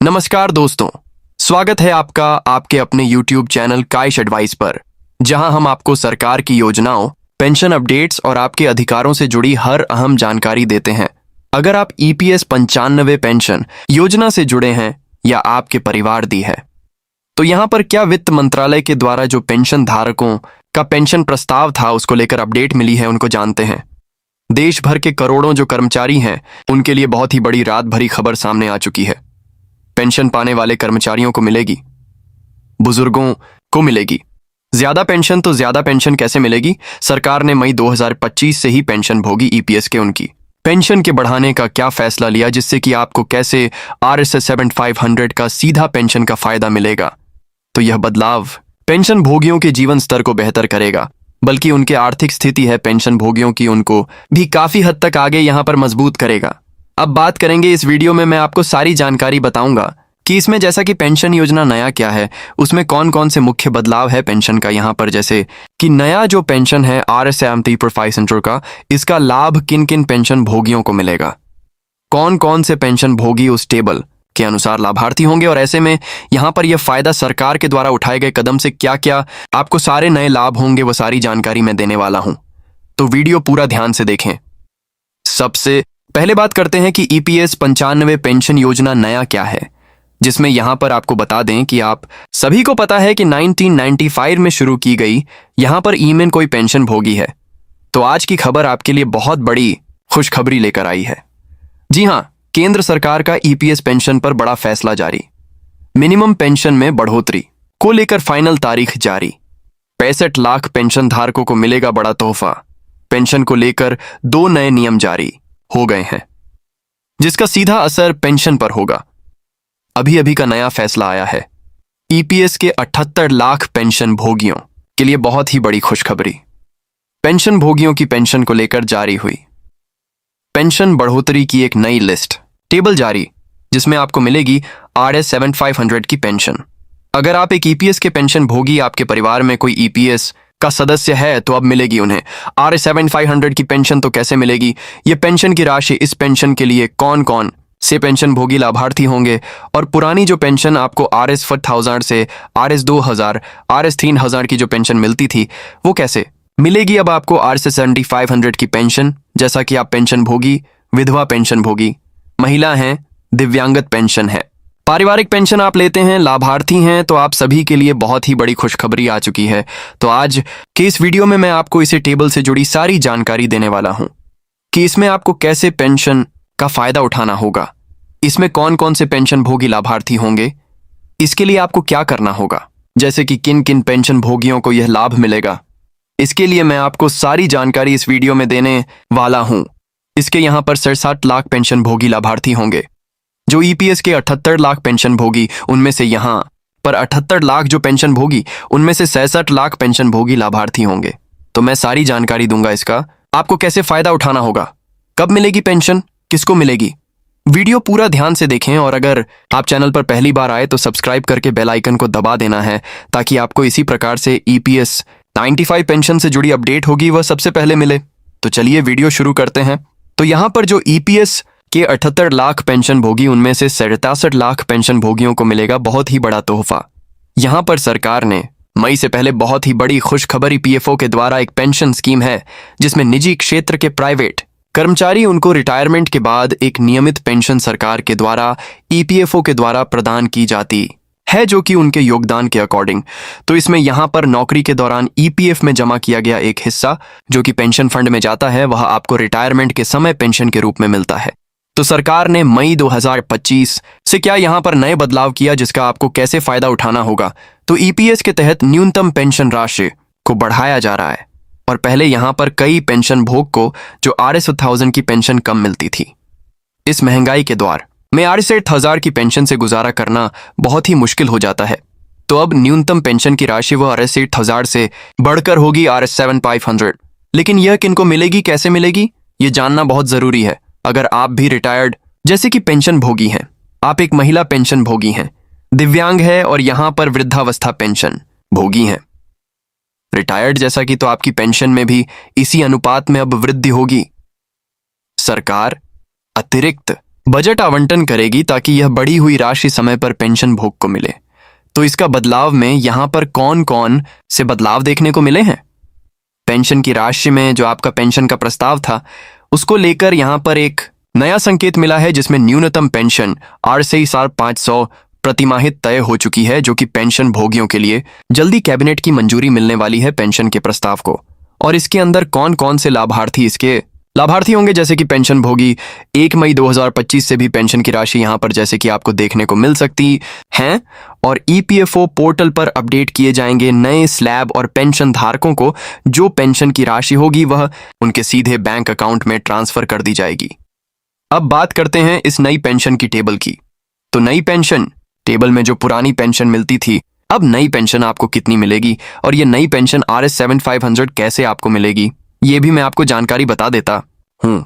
नमस्कार दोस्तों, स्वागत है आपका आपके अपने YouTube चैनल काइश एडवाइस पर, जहां हम आपको सरकार की योजनाओं, पेंशन अपडेट्स और आपके अधिकारों से जुड़ी हर अहम जानकारी देते हैं। अगर आप EPS 95 पेंशन योजना से जुड़े हैं या आपके परिवार दी है, तो यहां पर क्या वित्त मंत्रालय के द्वारा जो पेंशन धारकों का पेंशन प्रस्ताव था उसको लेकर अपडेट मिली है, उनको जानते हैं। देश भर के करोड़ों जो कर्मचारी हैं, उनके लिए बहुत ही बड़ी रात भरी खबर सामने आ चुकी है। पेंशन पाने वाले कर्मचारियों को मिलेगी, बुजुर्गों को मिलेगी ज्यादा पेंशन। तो ज्यादा पेंशन कैसे मिलेगी? सरकार ने मई 2025 से ही पेंशन भोगी EPS के उनकी पेंशन के बढ़ाने का क्या फैसला लिया, जिससे कि आपको कैसे RSS 7500 का सीधा पेंशन का फायदा मिलेगा। तो यह बदलाव पेंशन भोगियों के जीवन स्तर को बेहतर करेगा, बल्कि उनके आर्थिक स्थिति है पेंशन भोगियों की, उनको भी काफी हद तक आगे यहाँ पर मजबूत करेगा। अब बात करेंगे इस वीडियो में, मैं आपको सारी जानकारी बताऊंगा कि इसमें जैसा कि पेंशन योजना नया क्या है, उसमें कौन कौन से मुख्य बदलाव है पेंशन का। यहाँ पर जैसे कि नया जो पेंशन है RSS 7500 का, इसका लाभ किन किन पेंशन भोगियों को मिलेगा, कौन कौन से पेंशन भोगी उस टेबल के अनुसार लाभार्थी होंगे, और ऐसे में यहाँ पर यह फायदा सरकार के द्वारा उठाए गए कदम से क्या क्या आपको सारे नए लाभ होंगे, वो सारी जानकारी मैं देने वाला हूं। तो वीडियो पूरा ध्यान से देखें। सबसे पहले बात करते हैं कि EPS 95 पेंशन योजना नया क्या है, जिसमें यहां पर आपको बता दें कि आप सभी को पता है कि 1995 में शुरू की गई यहां पर ईमेन कोई पेंशन भोगी है। तो आज की खबर आपके लिए बहुत बड़ी खुशखबरी लेकर आई है। जी हां, केंद्र सरकार का EPS पेंशन पर बड़ा फैसला जारी। मिनिमम पेंशन में बढ़ोतरी को लेकर फाइनल तारीख जारी। 65 लाख पेंशन धारकों को मिलेगा बड़ा तोहफा। पेंशन को लेकर 2 नए नियम जारी हो गए हैं, जिसका सीधा असर पेंशन पर होगा। अभी अभी का नया फैसला आया है। EPS के 78 लाख पेंशन भोगियों के लिए बहुत ही बड़ी खुशखबरी। पेंशन भोगियों की पेंशन को लेकर जारी हुई पेंशन बढ़ोतरी की एक नई लिस्ट टेबल जारी, जिसमें आपको मिलेगी RS 7500 की पेंशन। अगर आप एक EPS के पेंशन भोगी, आपके परिवार में कोई EPS का सदस्य है, तो अब मिलेगी उन्हें RS 7500 की पेंशन। तो कैसे मिलेगी ये पेंशन की राशि? इस पेंशन के लिए कौन कौन से पेंशन भोगी लाभार्थी होंगे, और पुरानी जो पेंशन आपको RS 4000 से RS 2000 RS 3000 की जो पेंशन मिलती थी, वो कैसे मिलेगी? अब आपको RS 7500 की पेंशन, जैसा कि आप पेंशन भोगी, विधवा पेंशन भोगी, महिला हैं, दिव्यांगत पेंशन है, पारिवारिक पेंशन आप लेते हैं, लाभार्थी हैं, तो आप सभी के लिए बहुत ही बड़ी खुशखबरी आ चुकी है। तो आज के इस वीडियो में मैं आपको इसे टेबल से जुड़ी सारी जानकारी देने वाला हूं कि इसमें आपको कैसे पेंशन का फायदा उठाना होगा, इसमें कौन कौन से पेंशन भोगी लाभार्थी होंगे, इसके लिए आपको क्या करना होगा, जैसे कि किन किन पेंशन भोगियों को यह लाभ मिलेगा। इसके लिए मैं आपको सारी जानकारी इस वीडियो में देने वाला हूं। इसके यहाँ पर 67 लाख पेंशन भोगी लाभार्थी होंगे। जो EPS के 78 लाख पेंशन भोगी, उनमें से यहां पर 78 लाख जो पेंशन भोगी, उनमें से 66 लाख पेंशन भोगी लाभार्थी होंगे। तो मैं सारी जानकारी दूंगा इसका, आपको कैसे फायदा उठाना होगा, कब मिलेगी पेंशन, किसको मिलेगी। वीडियो पूरा ध्यान से देखें, और अगर आप चैनल पर पहली बार आए तो सब्सक्राइब करके बेल आइकन को दबा देना है, ताकि आपको इसी प्रकार से EPS 95 पेंशन से जुड़ी अपडेट होगी वह सबसे पहले मिले। तो चलिए वीडियो शुरू करते हैं। तो यहाँ पर जो EPS के 78 लाख पेंशन भोगी, उनमें से 67 लाख पेंशन भोगियों को मिलेगा बहुत ही बड़ा तोहफा। यहां पर सरकार ने मई से पहले बहुत ही बड़ी खुशखबरी PFO के द्वारा एक पेंशन स्कीम है, जिसमें निजी क्षेत्र के प्राइवेट कर्मचारी, उनको रिटायरमेंट के बाद एक नियमित पेंशन सरकार के द्वारा EPFO के द्वारा प्रदान की जाती है, जो कि उनके योगदान के अकॉर्डिंग। तो इसमें यहां पर नौकरी के दौरान EPF में जमा किया गया एक हिस्सा जो कि पेंशन फंड में जाता है, वह आपको रिटायरमेंट के समय पेंशन के रूप में मिलता है। तो सरकार ने मई 2025 से क्या यहां पर नए बदलाव किया, जिसका आपको कैसे फायदा उठाना होगा। तो EPS के तहत न्यूनतम पेंशन राशि को बढ़ाया जा रहा है, और पहले यहां पर कई पेंशन भोग को जो RS 1000 की पेंशन कम मिलती थी, इस महंगाई के दौर में RS 8000 की पेंशन से गुजारा करना बहुत ही मुश्किल हो जाता है। तो अब न्यूनतम पेंशन की राशि वो RS 8000 से बढ़कर होगी RS 7500। लेकिन यह किनको मिलेगी, कैसे मिलेगी, ये जानना बहुत जरूरी है। अगर आप भी रिटायर्ड जैसे कि पेंशन भोगी हैं, आप एक महिला पेंशन भोगी हैं, दिव्यांग है, और यहां पर वृद्धावस्था पेंशन भोगी हैं, रिटायर्ड जैसा कि, तो आपकी पेंशन में भी इसी अनुपात में अब वृद्धि होगी। सरकार अतिरिक्त बजट आवंटन करेगी ताकि यह बढ़ी हुई राशि समय पर पेंशन भोग को मिले। तो इसका बदलाव में यहां पर कौन कौन से बदलाव देखने को मिले हैं? पेंशन की राशि में जो आपका पेंशन का प्रस्ताव था उसको लेकर यहां पर एक नया संकेत मिला है, जिसमें न्यूनतम पेंशन 8,500 प्रतिमाहित तय हो चुकी है, जो कि पेंशन भोगियों के लिए जल्दी कैबिनेट की मंजूरी मिलने वाली है पेंशन के प्रस्ताव को। और इसके अंदर कौन कौन से लाभार्थी होंगे, जैसे कि पेंशन भोगी 1 मई 2025 से भी पेंशन की राशि यहां पर जैसे कि आपको देखने को मिल सकती हैं। और ईपीएफओ पोर्टल पर अपडेट किए जाएंगे नए स्लैब और पेंशन धारकों को जो पेंशन की राशि होगी वह उनके सीधे बैंक अकाउंट में ट्रांसफर कर दी जाएगी। अब बात करते हैं इस नई पेंशन की टेबल की। तो नई पेंशन टेबल में जो पुरानी पेंशन मिलती थी, अब नई पेंशन आपको कितनी मिलेगी और ये नई पेंशन RS7500 कैसे आपको मिलेगी, ये भी मैं आपको जानकारी बता देता हूं।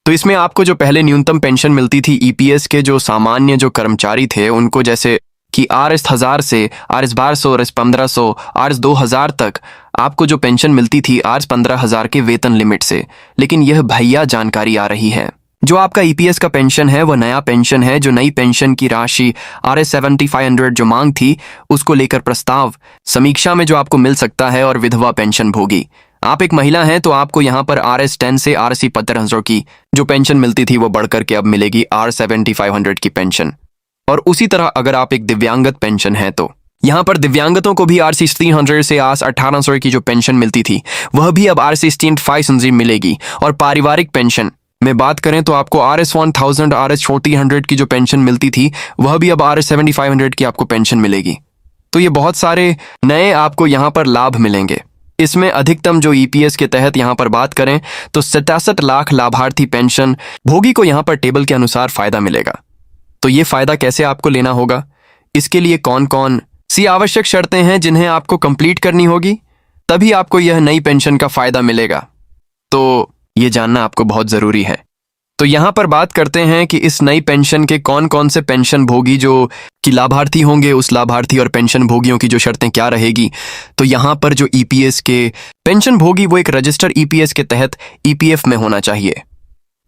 तो इसमें आपको जो पहले न्यूनतम पेंशन मिलती थी ईपीएस के जो सामान्य जो कर्मचारी थे उनको, जैसे कि RS1000 से RS1200, RS1500, RS2000 तक आपको जो पेंशन मिलती थी RS15,000 के वेतन लिमिट से। लेकिन यह भैया जानकारी आ रही है, जो आपका ईपीएस का पेंशन है वह नया पेंशन है। जो नई पेंशन की राशि RS7500 जो मांग थी उसको लेकर प्रस्ताव समीक्षा में जो आपको मिल सकता है। और विधवा पेंशन भोगी, आप एक महिला हैं तो आपको यहाँ पर RS10 से RC1500 की जो पेंशन मिलती थी वो बढ़कर के अब मिलेगी R7500 की पेंशन। और उसी तरह अगर आप एक दिव्यांगत पेंशन है तो यहाँ पर दिव्यांगतों को भी RC300 से RS1800 की जो पेंशन मिलती थी वह भी अब RC16500 मिलेगी। और पारिवारिक पेंशन में बात करें तो आपको RS1000, RS4000 की जो पेंशन मिलती थी वह भी अब RS7500 की आपको पेंशन मिलेगी। तो ये बहुत सारे नए आपको यहाँ पर लाभ मिलेंगे। इसमें अधिकतम जो ईपीएस के तहत यहाँ पर बात करें तो 67 लाख लाभार्थी पेंशन भोगी को यहाँ पर टेबल के अनुसार फायदा मिलेगा। तो ये फायदा कैसे आपको लेना होगा, इसके लिए कौन कौन सी आवश्यक शर्तें हैं जिन्हें आपको कंप्लीट करनी होगी, तभी आपको यह नई पेंशन का फायदा मिलेगा। तो ये जानना आपको बहुत जरूरी है। तो यहाँ पर बात करते हैं कि इस नई पेंशन के कौन कौन से पेंशन भोगी जो कि लाभार्थी होंगे, उस लाभार्थी और पेंशन भोगियों की जो शर्तें क्या रहेगी। तो यहाँ पर जो ईपीएस के पेंशन भोगी वो एक रजिस्टर्ड ईपीएस के तहत ईपीएफ में होना चाहिए।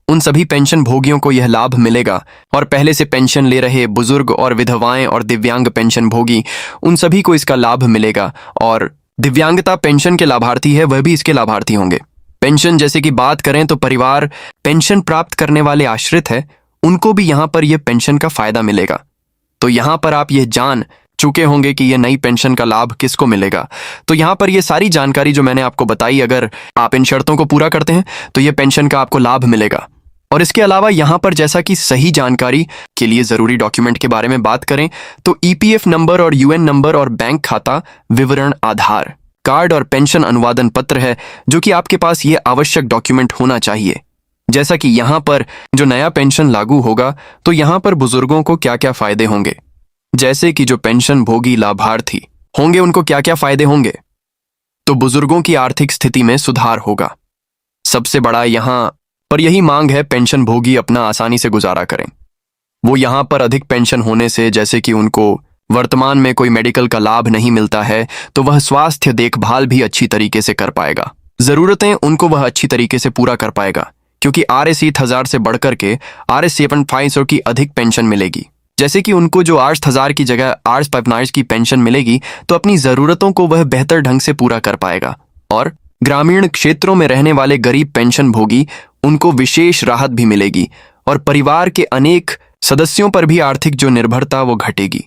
उन सभी पेंशन भोगियों को यह लाभ मिलेगा। और पहले से पेंशन ले रहे बुजुर्ग और विधवाएं और दिव्यांग पेंशन भोगी, उन सभी को इसका लाभ मिलेगा। और दिव्यांगता पेंशन के लाभार्थी है वह भी इसके लाभार्थी होंगे। पेंशन जैसे कि बात करें तो परिवार पेंशन प्राप्त करने वाले आश्रित है, उनको भी यहाँ पर यह पेंशन का फायदा मिलेगा। तो यहाँ पर आप यह जान चुके होंगे कि यह नई पेंशन का लाभ किसको मिलेगा। तो यहाँ पर यह सारी जानकारी जो मैंने आपको बताई, अगर आप इन शर्तों को पूरा करते हैं तो यह पेंशन का आपको लाभ मिलेगा। और इसके अलावा यहाँ पर जैसा कि सही जानकारी के लिए जरूरी डॉक्यूमेंट के बारे में बात करें तो ईपीएफ नंबर और यूएन नंबर और बैंक खाता विवरण, आधार कार्ड और पेंशन अनुवादन पत्र है, जो कि आपके पास ये आवश्यक डॉक्यूमेंट होना चाहिए। जैसा कि यहाँ पर जो नया पेंशन लागू होगा तो यहाँ पर बुजुर्गों को क्या क्या फायदे होंगे, जैसे कि जो पेंशन भोगी लाभार्थी होंगे उनको क्या क्या फायदे होंगे। तो बुजुर्गों की आर्थिक स्थिति में सुधार होगा। सबसे बड़ा यहाँ पर यही मांग है, पेंशन भोगी अपना आसानी से गुजारा करें। वो यहाँ पर अधिक पेंशन होने से, जैसे कि उनको वर्तमान में कोई मेडिकल का लाभ नहीं मिलता है, तो वह स्वास्थ्य देखभाल भी अच्छी तरीके से कर पाएगा। जरूरतें उनको वह अच्छी तरीके से पूरा कर पाएगा, क्योंकि RS1000 से बढ़कर के RS7500 की अधिक पेंशन मिलेगी। जैसे कि उनको जो RS1000 की जगह RS1500 की पेंशन मिलेगी, तो अपनी जरूरतों को वह बेहतर ढंग से पूरा कर पाएगा। और ग्रामीण क्षेत्रों में रहने वाले गरीब पेंशन भोगी, उनको विशेष राहत भी मिलेगी। और परिवार के अनेक सदस्यों पर भी आर्थिक जो निर्भरता वो घटेगी।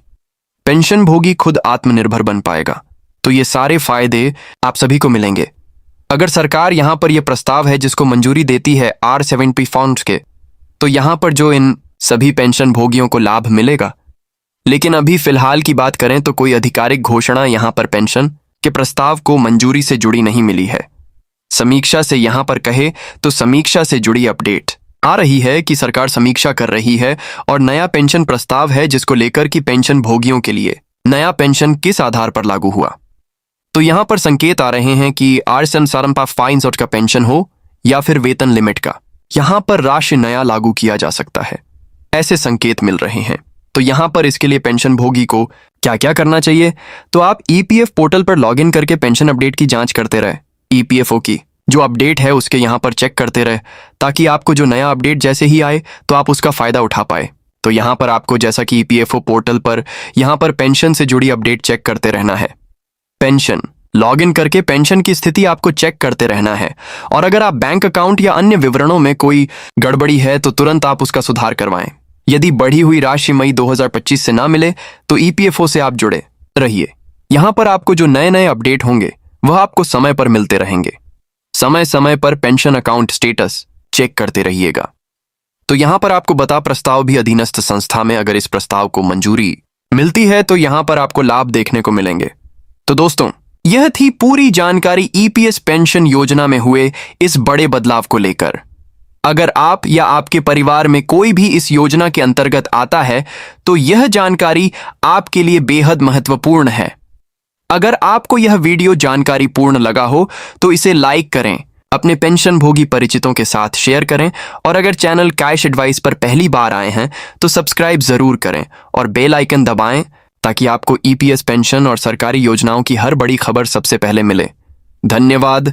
पेंशन भोगी खुद आत्मनिर्भर बन पाएगा। तो ये सारे फायदे आप सभी को मिलेंगे। अगर सरकार यहाँ पर यह प्रस्ताव है जिसको मंजूरी देती है R70 फंड्स के, तो यहाँ पर जो इन सभी पेंशन भोगियों को लाभ मिलेगा। लेकिन अभी फिलहाल की बात करें तो कोई आधिकारिक घोषणा यहाँ पर पेंशन के प्रस्ताव को मंजूरी से जुड़ी नहीं मिली है। समीक्षा से यहाँ पर कहे तो समीक्षा से जुड़ी अपडेट आ रही है कि सरकार समीक्षा कर रही है और नया पेंशन प्रस्ताव है जिसको लेकर कि पेंशन भोगियों के लिए नया पेंशन किस आधार पर लागू हुआ। तो यहाँ पर संकेत आ रहे हैं कि RS7500 का पेंशन हो या फिर वेतन लिमिट का, यहाँ पर राशि नया लागू किया जा सकता है, ऐसे संकेत मिल रहे हैं। तो यहाँ पर इसके लिए पेंशन भोगी को क्या क्या करना चाहिए, तो आप ईपीएफ पोर्टल पर लॉगिन करके पेंशन अपडेट की जांच करते रहे। ईपीएफओ की जो अपडेट है उसके यहाँ पर चेक करते रहे, ताकि आपको जो नया अपडेट जैसे ही आए तो आप उसका फायदा उठा पाए। तो यहाँ पर आपको जैसा कि ईपीएफओ पोर्टल पर यहाँ पर पेंशन से जुड़ी अपडेट चेक करते रहना है। पेंशन लॉगिन करके पेंशन की स्थिति आपको चेक करते रहना है, और अगर आप बैंक अकाउंट या अन्य विवरणों में कोई गड़बड़ी है तो तुरंत आप उसका सुधार करवाएं। यदि बढ़ी हुई राशि मई 2025 से ना मिले तो ईपीएफओ से आप जुड़े रहिए। यहाँ पर आपको जो नए नए अपडेट होंगे वह आपको समय पर मिलते रहेंगे। समय समय पर पेंशन अकाउंट स्टेटस चेक करते रहिएगा। तो यहाँ पर आपको बता प्रस्ताव भी अधीनस्थ संस्था में अगर इस प्रस्ताव को मंजूरी मिलती है तो यहाँ पर आपको लाभ देखने को मिलेंगे। तो दोस्तों, यह थी पूरी जानकारी ईपीएस पेंशन योजना में हुए इस बड़े बदलाव को लेकर। अगर आप या आपके परिवार में कोई भी इस योजना के अंतर्गत आता है तो यह जानकारी आपके लिए बेहद महत्वपूर्ण है। अगर आपको यह वीडियो जानकारी पूर्ण लगा हो तो इसे लाइक करें, अपने पेंशन भोगी परिचितों के साथ शेयर करें, और अगर चैनल कैश एडवाइस पर पहली बार आए हैं तो सब्सक्राइब जरूर करें और बेल आइकन दबाएं, ताकि आपको ईपीएस पेंशन और सरकारी योजनाओं की हर बड़ी खबर सबसे पहले मिले। धन्यवाद।